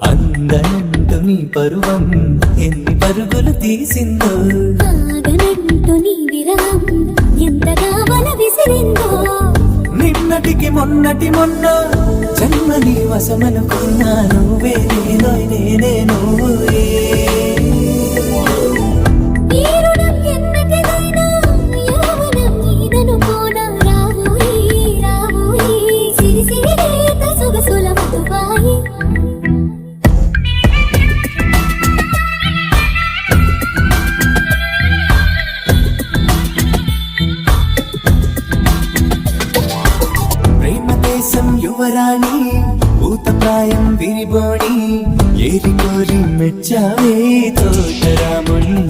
అందనంటూ నీ పరువం ఎన్ని పరుగులు తీసిందో, ఆగనంటూ నీ విరహం ఎంతగా వల విసిరిందో. నిన్నటికి మొన్నటి మొన్న జన్మని వశమనుకున్నా, నువ్వే నేనో నేనే నువ్వే. ఈ రుణం ఎన్నటిదైనా యౌవనం నీదనుకోనా. రావోయి రావోయి సిరి సిరి లేత సొగసుల మధువాయి. ప్రేమ దేశం యువరాణి భూతప్రాయం విరిబోణి, ఏరి కోరి మెచ్చావే తోటరాముణ్ణి.